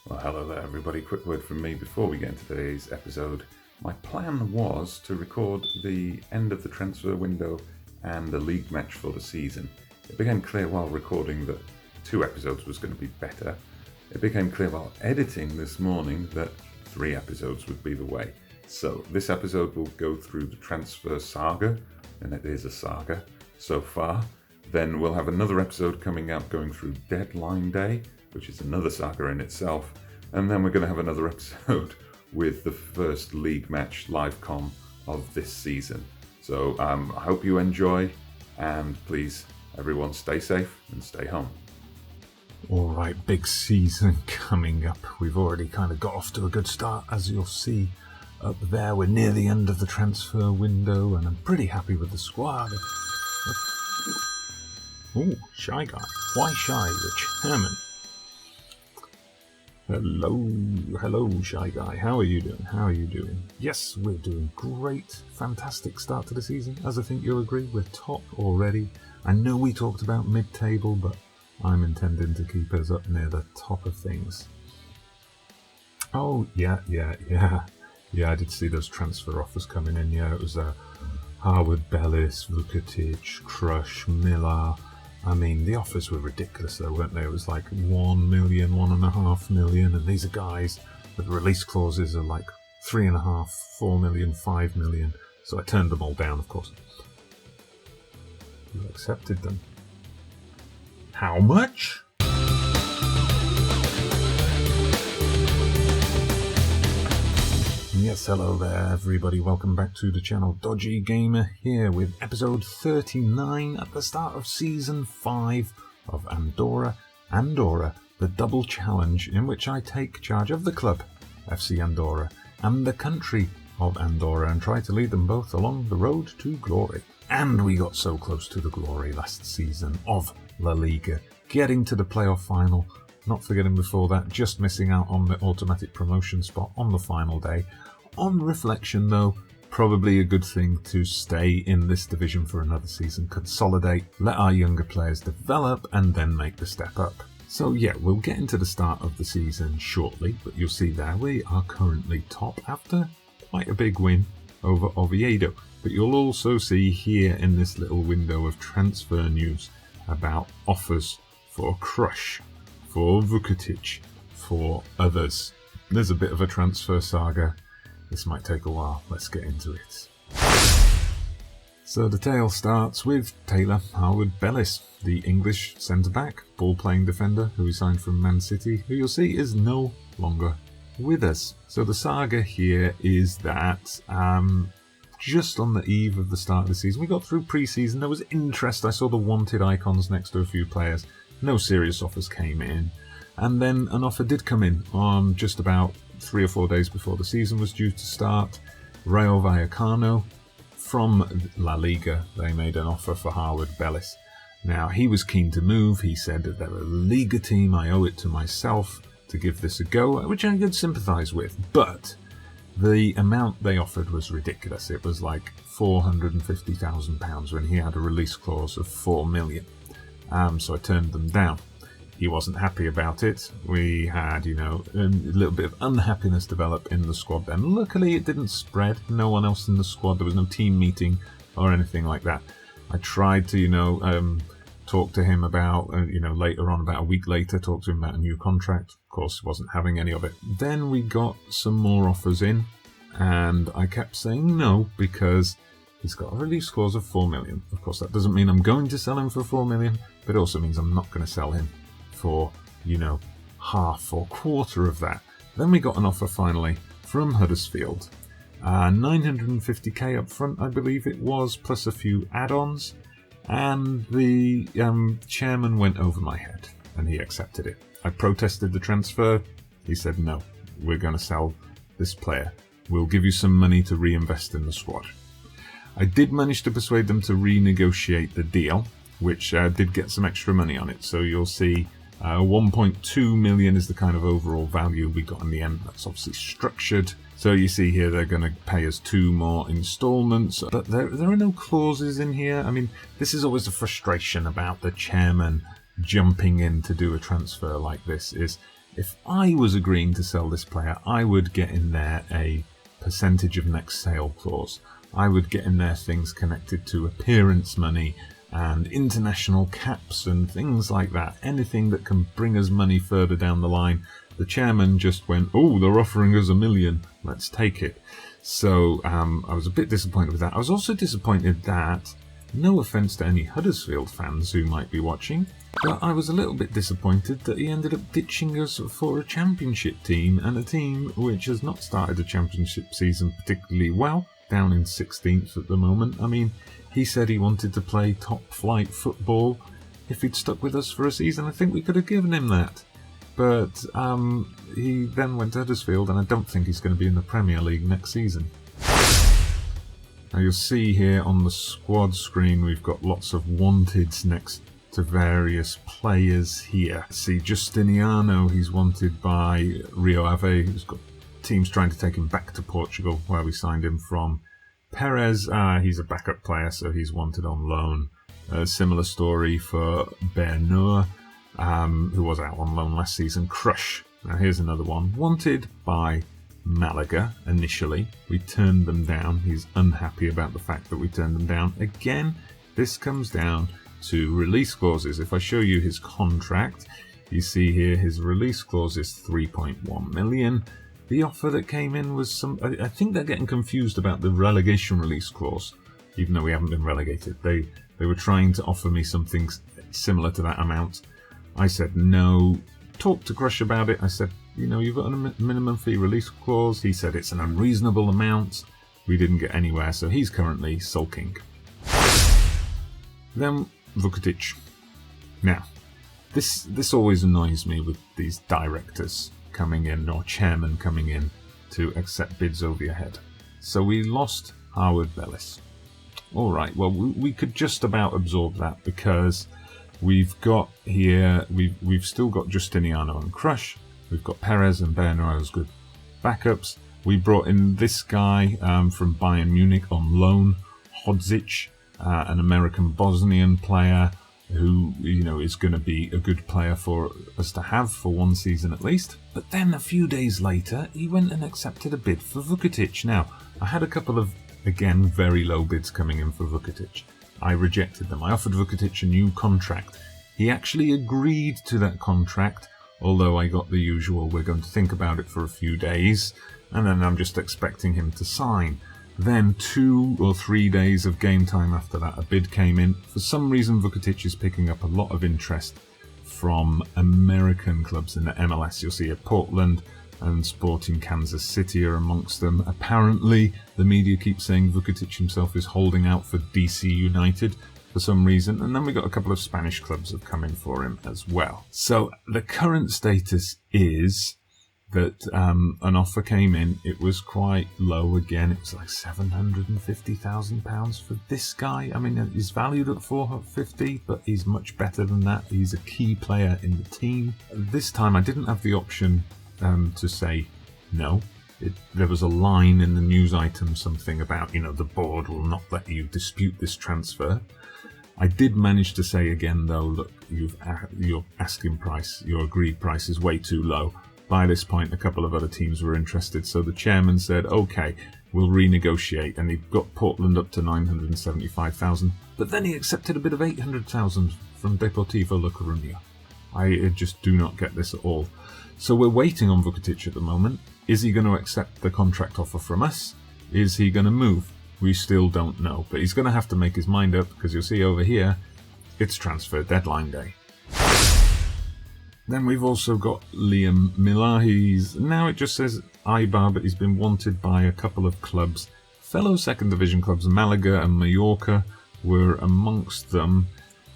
Well, hello there everybody. Quick word from me before we get into today's episode. My plan was to record the end of the transfer window and the league match for the season. It became clear while recording that 2 episodes was going to be better. It became clear while editing this morning that 3 episodes would be the way. So this episode will go through the transfer saga, and it is a saga so far. Then we'll have another episode coming out going through deadline day, which is another saga in itself. And then we're going to have another episode with the first league match live com of this season. So I hope you enjoy, and please, everyone, stay safe and stay home. All right, big season coming up. We've already kind of got off to a good start, as you'll see up there. We're near the end of the transfer window, and I'm pretty happy with the squad. Oh, Shy Guy. Why Shy? The chairman. Hello, Shy Guy. How are you doing? Yes, we're doing great. Fantastic start to the season. As I think you'll agree, we're top already. I know we talked about mid-table, but I'm intending to keep us up near the top of things. Oh, yeah. Yeah, I did see those transfer offers coming in. Yeah, it was Harwood, Bellis, Vukotic, Crush, Miller. I mean, the offers were ridiculous though, weren't they? It was like 1 million, 1.5 million, and these are guys with release clauses are like 3.5, 4 million, 5 million. So I turned them all down, of course. You accepted them. How much? Yes, hello there everybody, welcome back to the channel. Dodgy Gamer here with episode 39 at the start of season 5 of Andorra, the double challenge in which I take charge of the club, FC Andorra, and the country of Andorra and try to lead them both along the road to glory. And we got so close to the glory last season of La Liga, getting to the playoff final, not forgetting before that, just missing out on the automatic promotion spot on the final day. On reflection though, probably a good thing to stay in this division for another season, consolidate, let our younger players develop, and then make the step up. So yeah, we'll get into the start of the season shortly, but you'll see there we are currently top after quite a big win over Oviedo. But you'll also see here in this little window of transfer news about offers for Crush, for Vukotic, for others. There's a bit of a transfer saga. This might take a while. Let's get into it. So the tale starts with Taylor Harwood-Bellis, the English centre-back, ball-playing defender who we signed from Man City, who you'll see is no longer with us. So the saga here is that just on the eve of the start of the season, we got through pre-season, there was interest. I saw the wanted icons next to a few players. No serious offers came in. And then an offer did come in on just about 3 or 4 days before the season was due to start. Rayo Vallecano from La Liga, they made an offer for Harwood-Bellis. Now, he was keen to move. He said that they're a Liga team. I owe it to myself to give this a go, which I could sympathise with. But the amount they offered was ridiculous. It was like £450,000 when he had a release clause of 4 million. So I turned them down. He wasn't happy about it. We had, a little bit of unhappiness develop in the squad then. Luckily, it didn't spread. No one else in the squad. There was no team meeting or anything like that. I tried to, talk to him about, later on, about a week later, talk to him about a new contract. Of course, wasn't having any of it. Then we got some more offers in, and I kept saying no because he's got a release clause of 4 million. Of course, that doesn't mean I'm going to sell him for 4 million, but it also means I'm not going to sell him for, half or quarter of that. Then we got an offer finally from Huddersfield. 950k up front, I believe it was, plus a few add-ons. And the chairman went over my head, and he accepted it. I protested the transfer. He said, no, we're going to sell this player. We'll give you some money to reinvest in the squad. I did manage to persuade them to renegotiate the deal, which did get some extra money on it. So you'll see 1.2 million is the kind of overall value we got in the end. That's obviously structured. So you see here they're going to pay us 2 more installments, but there are no clauses in here. I mean, this is always a frustration about the chairman jumping in to do a transfer like this, is If I was agreeing to sell this player, I would get in there a percentage of next sale clause. I would get in there things connected to appearance money and international caps and things like that. Anything that can bring us money further down the line. The chairman just went, oh, they're offering us $1 million. Let's take it. So I was a bit disappointed with that. I was also disappointed that, no offence to any Huddersfield fans who might be watching, but I was a little bit disappointed that he ended up ditching us for a championship team, and a team which has not started the championship season particularly well, down in 16th at the moment. I mean, he said he wanted to play top flight football. If he'd stuck with us for a season, I think we could have given him that. But he then went to Huddersfield, and I don't think he's going to be in the Premier League next season. Now you'll see here on the squad screen we've got lots of wanteds next to various players here. See Justiniano, he's wanted by Rio Ave, who's got teams trying to take him back to Portugal, where we signed him from. Perez, he's a backup player, so he's wanted on loan. Similar story for Bernard, who was out on loan last season. Crush, now here's another one, wanted by Malaga initially. We turned them down. He's unhappy about the fact that we turned them down. Again, this comes down to release clauses. If I show you his contract, you see here his release clause is 3.1 million. The offer that came in was some, I think they're getting confused about the relegation release clause, even though we haven't been relegated. They were trying to offer me something similar to that amount. I said no. Talked to Crush about it. I said, you know, you've got a minimum fee release clause. He said it's an unreasonable amount. We didn't get anywhere, so he's currently sulking. Then Vukotic. Now, this always annoys me with these directors coming in, or chairmen coming in, to accept bids over your head. So we lost Howard Bellis. All right, well, we could just about absorb that, because we've got here, we've still got Justiniano and Crush. We've got Perez and Bernard as good backups. We brought in this guy from Bayern Munich on loan, Hodzic, an American Bosnian player who, you know, is going to be a good player for us to have for one season at least. But then a few days later, he went and accepted a bid for Vukotic. Now, I had a couple of, again, very low bids coming in for Vukotic. I rejected them. I offered Vukotic a new contract. He actually agreed to that contract, although I got the usual, we're going to think about it for a few days, and then I'm just expecting him to sign. Then 2 or 3 days of game time after that, a bid came in. For some reason, Vukotic is picking up a lot of interest from American clubs in the MLS. You'll see here Portland and Sporting Kansas City are amongst them. Apparently, the media keeps saying Vukotic himself is holding out for DC United for some reason, and then we got a couple of Spanish clubs have come in for him as well. So the current status is that an offer came in. It was quite low again. It was like £750,000 for this guy. I mean, he's valued at £450, but he's much better than that. He's a key player in the team. This time I didn't have the option to say no. There was a line in the news item, something about, you know, the board will not let you dispute this transfer. I did manage to say again, though, look, your asking price, your agreed price is way too low. By this point, a couple of other teams were interested, so the chairman said, okay, we'll renegotiate, and he got Portland up to $975,000, but then he accepted a bid of $800,000 from Deportivo La Coruña. I just do not get this at all. So we're waiting on Vukotic at the moment. Is he going to accept the contract offer from us? Is he going to move? We still don't know, but he's going to have to make his mind up, because you'll see over here, it's transfer deadline day. Then we've also got Liam Miller. Now it just says Eibar, but he's been wanted by a couple of clubs. Fellow second division clubs, Malaga and Mallorca, were amongst them.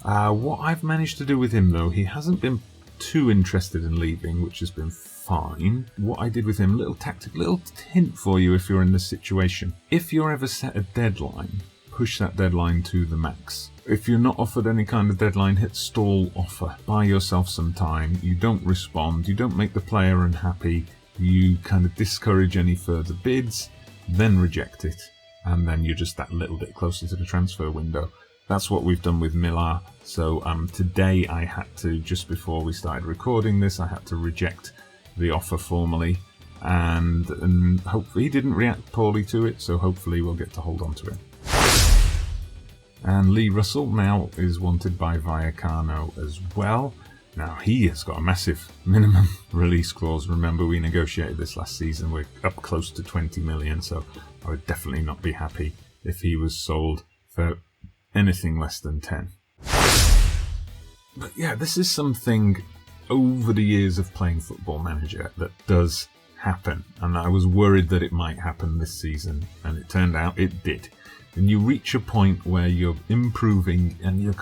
What I've managed to do with him, though, he hasn't been too interested in leaving, which has been fine. What I did with him, little hint for you if you're in this situation. If you're ever set a deadline, push that deadline to the max. If you're not offered any kind of deadline, hit stall offer. Buy yourself some time. You don't respond. You don't make the player unhappy. You kind of discourage any further bids, then reject it. And then you're just that little bit closer to the transfer window. That's what we've done with Millar. So today I had to, just before we started recording this, I had to reject the offer formally, and hopefully he didn't react poorly to it, so hopefully we'll get to hold on to him. And Lee Russell now is wanted by Vallecano as well. Now he has got a massive minimum release clause. Remember, we negotiated this last season. We're up close to 20 million, so I would definitely not be happy if he was sold for anything less than 10. But yeah, this is something over the years of playing Football Manager that does happen, and I was worried that it might happen this season, and it turned out it did. And you reach a point where you're improving and you're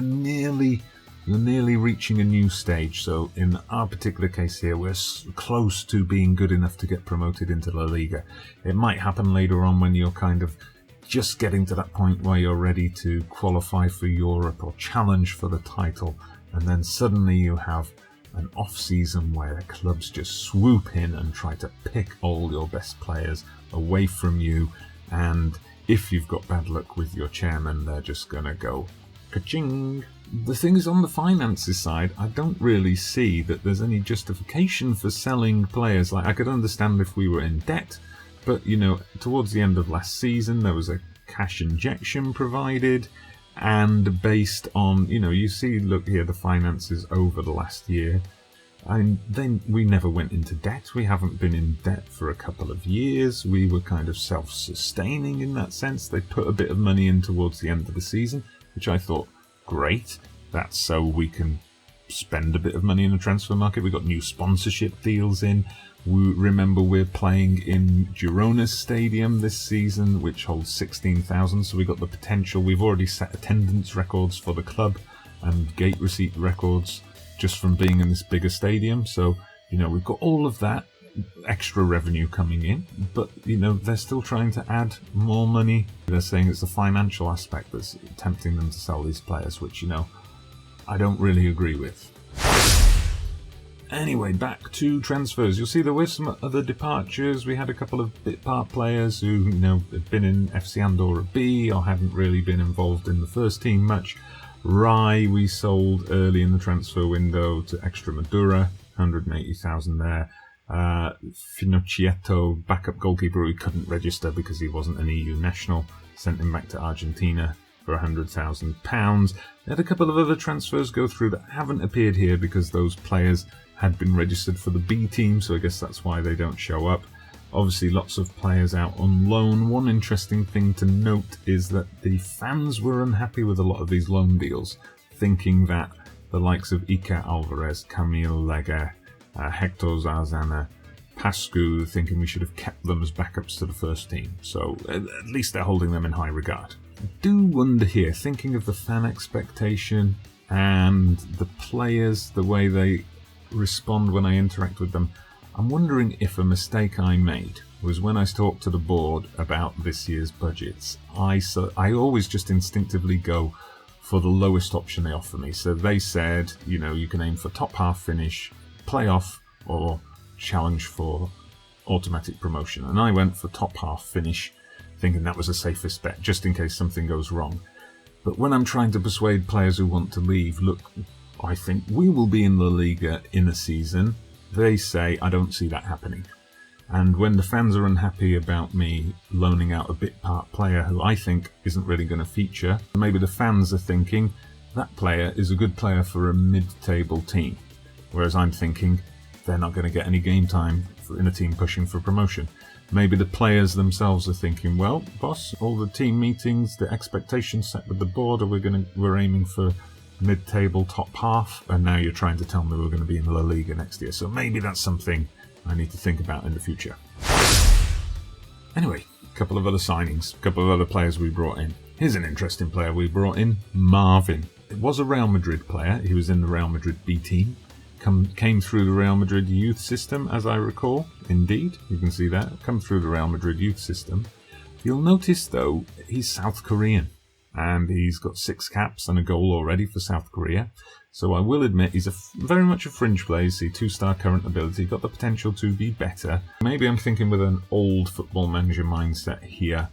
nearly reaching a new stage. So in our particular case here, we're close to being good enough to get promoted into La Liga. It might happen later on when you're kind of just getting to that point where you're ready to qualify for Europe or challenge for the title, and then suddenly you have an off-season where clubs just swoop in and try to pick all your best players away from you, and if you've got bad luck with your chairman, they're just going to go ka-ching. The thing is, on the finances side, I don't really see that there's any justification for selling players. Like, I could understand if we were in debt, but, towards the end of last season, there was a cash injection provided, and based on, you see, look here, the finances over the last year, and then we never went into debt. We haven't been in debt for a couple of years. We were kind of self-sustaining in that sense. They put a bit of money in towards the end of the season, which I thought, great. That's so we can spend a bit of money in the transfer market. We got new sponsorship deals in. Remember, we're playing in Girona's stadium this season, which holds 16,000. So we got the potential. We've already set attendance records for the club and gate receipt records just from being in this bigger stadium. So, we've got all of that extra revenue coming in, but, they're still trying to add more money. They're saying it's the financial aspect that's tempting them to sell these players, which, I don't really agree with. Anyway, back to transfers. You'll see there were some other departures. We had a couple of bit part players who, had been in FC Andorra B or hadn't really been involved in the first team much. Rai we sold early in the transfer window to Extremadura, 180,000 there. Finocchietto, backup goalkeeper, who couldn't register because he wasn't an EU national, sent him back to Argentina for £100,000. They had a couple of other transfers go through that haven't appeared here because those players had been registered for the B team, so I guess that's why they don't show up. Obviously, lots of players out on loan. One interesting thing to note is that the fans were unhappy with a lot of these loan deals, thinking that the likes of Iker Alvarez, Camille Lega, Hector Zarzana, Pascu, thinking we should have kept them as backups to the first team. So at least they're holding them in high regard. I do wonder here, thinking of the fan expectation and the players, the way they respond when I interact with them, I'm wondering if a mistake I made was when I talked to the board about this year's budgets. I always just instinctively go for the lowest option they offer me. So they said, you can aim for top half finish, playoff, or challenge for automatic promotion. And I went for top half finish, thinking that was the safest bet, just in case something goes wrong. But when I'm trying to persuade players who want to leave, look, I think we will be in La Liga in a season, they say, I don't see that happening. And when the fans are unhappy about me loaning out a bit part player who I think isn't really going to feature, maybe the fans are thinking, that player is a good player for a mid-table team. Whereas I'm thinking, they're not going to get any game time in a team pushing for promotion. Maybe the players themselves are thinking, well, boss, all the team meetings, the expectations set with the board, we're aiming for mid-table top half, and now you're trying to tell me we're going to be in La Liga next year. So maybe that's something I need to think about in the future. Anyway, a couple of other signings, a couple of other players we brought in. Here's an interesting player we brought in, Marvin. It was a Real Madrid player. He was in the Real Madrid B team. Came through the Real Madrid youth system, as I recall. Indeed, you can see that. Come through the Real Madrid youth system. You'll notice, though, he's South Korean. And he's got 6 caps and a goal already for South Korea. So I will admit he's very much a fringe player. See, 2-star current ability, got the potential to be better. Maybe I'm thinking with an old Football Manager mindset here.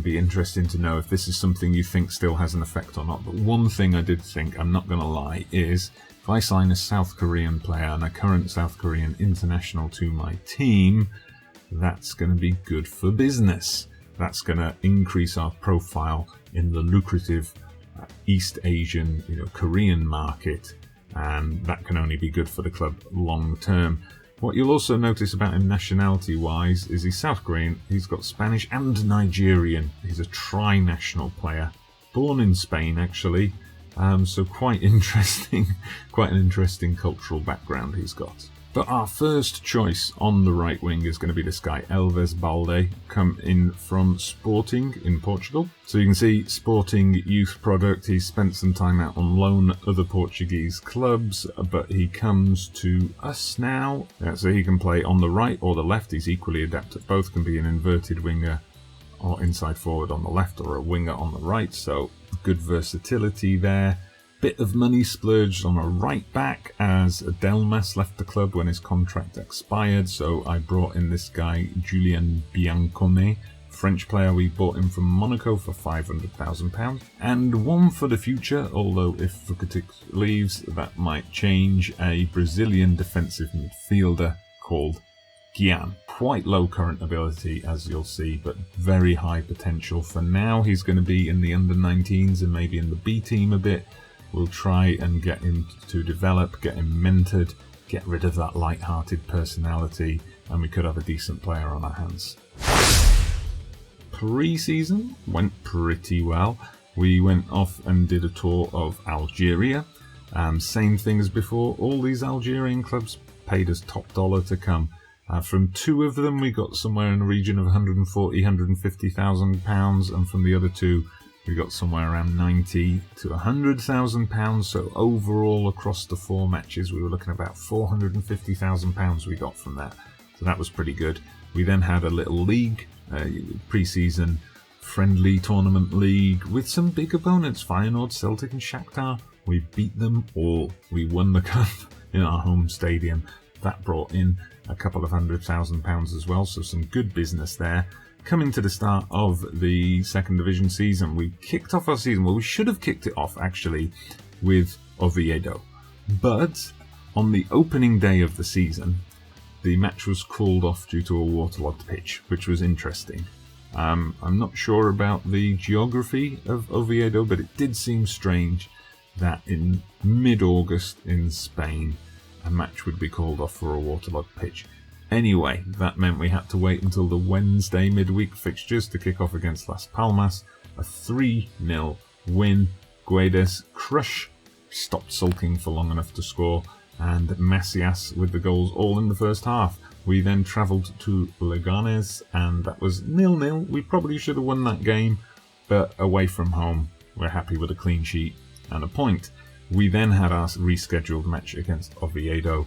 Be interesting to know if this is something you think still has an effect or not. But one thing I did think, I'm not going to lie, is if I sign a South Korean player and a current South Korean international to my team, that's going to be good for business. That's going to increase our profile in the lucrative East Asian, Korean market, and that can only be good for the club long term. What you'll also notice about him nationality-wise is he's South Korean, he's got Spanish and Nigerian. He's a tri-national player, born in Spain actually, so quite interesting, quite an interesting cultural background he's got. But our first choice on the right wing is going to be this guy, Elvis Balde, come in from Sporting in Portugal. So you can see Sporting youth product. He's spent some time out on loan at other Portuguese clubs, but he comes to us now. So he can play on the right or the left. He's equally adept at both. Can be an inverted winger or inside forward on the left or a winger on the right. So good versatility there. Bit of money splurged on a right back as Delmas left the club when his contract expired, so I brought in this guy Julien Biancone, French player. We bought him from Monaco for £500,000, and one for the future, although if Vukotic leaves that might change, a Brazilian defensive midfielder called Gian. Quite low current ability, as you'll see, but very high potential. For now he's going to be in the under-19s and maybe in the B team a bit. We'll try and get him to develop, get him mentored, get rid of that light-hearted personality, and we could have a decent player on our hands. Pre-season went pretty well. We went off and did a tour of Algeria. Same thing as before, all these Algerian clubs paid us top dollar to come. From two of them we got somewhere in the region of £140,000, £150,000, and from the other two we got somewhere around £90,000 to £100,000, so overall across the 4 matches we were looking at about £450,000 we got from that, so that was pretty good. We then had a little league, pre-season friendly tournament league with some big opponents, Feyenoord, Celtic and Shakhtar. We beat them all. We won the cup in our home stadium. That brought in a couple of £100,000 as well, so some good business there. Coming to the start of the second division season, we kicked off our season, well we should have kicked it off actually with Oviedo, but on the opening day of the season the match was called off due to a waterlogged pitch, which was interesting. I'm not sure about the geography of Oviedo, but it did seem strange that in mid-August in Spain a match would be called off for a waterlogged pitch. Anyway, that meant we had to wait until the Wednesday midweek fixtures to kick off against Las Palmas. A 3-0 win. Guedes crush, stopped sulking for long enough to score, and Macias with the goals all in the first half. We then travelled to Leganés, and that was 0-0. We probably should have won that game, but away from home, we're happy with a clean sheet and a point. We then had our rescheduled match against Oviedo.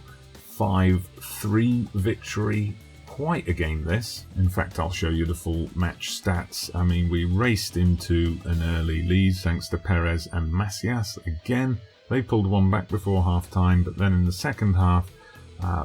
5-3 victory. Quite a game this. In fact, I'll show you the full match stats. I mean, we raced into an early lead thanks to Perez and Macias again. They pulled one back before half time, but then in the second half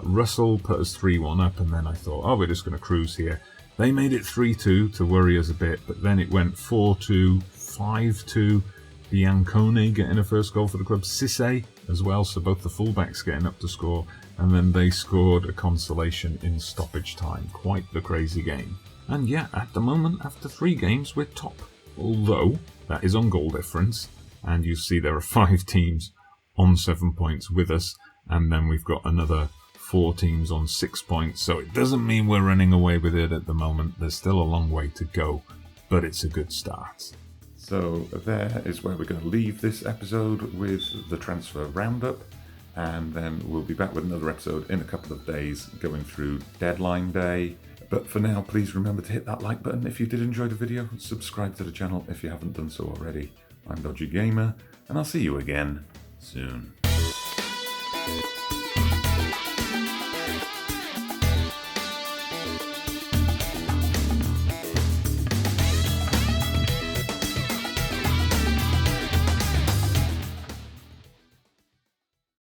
Russell put us 3-1 up, and then I thought, oh, we're just going to cruise here. They made it 3-2 to worry us a bit, but then it went 4-2, 5-2. Biancone getting a first goal for the club, Cisse as well, so both the fullbacks getting up to score, and then they scored a consolation in stoppage time. Quite the crazy game. And yeah, at the moment, after 3 games, we're top. Although, that is on goal difference, and you see there are 5 teams on 7 points with us, and then we've got another 4 teams on 6 points, so it doesn't mean we're running away with it at the moment. There's still a long way to go, but it's a good start. So there is where we're going to leave this episode with the transfer roundup, and then we'll be back with another episode in a couple of days going through deadline day. But for now, please remember to hit that like button if you did enjoy the video, subscribe to the channel if you haven't done so already. I'm Dodgy Gamer, and I'll see you again soon.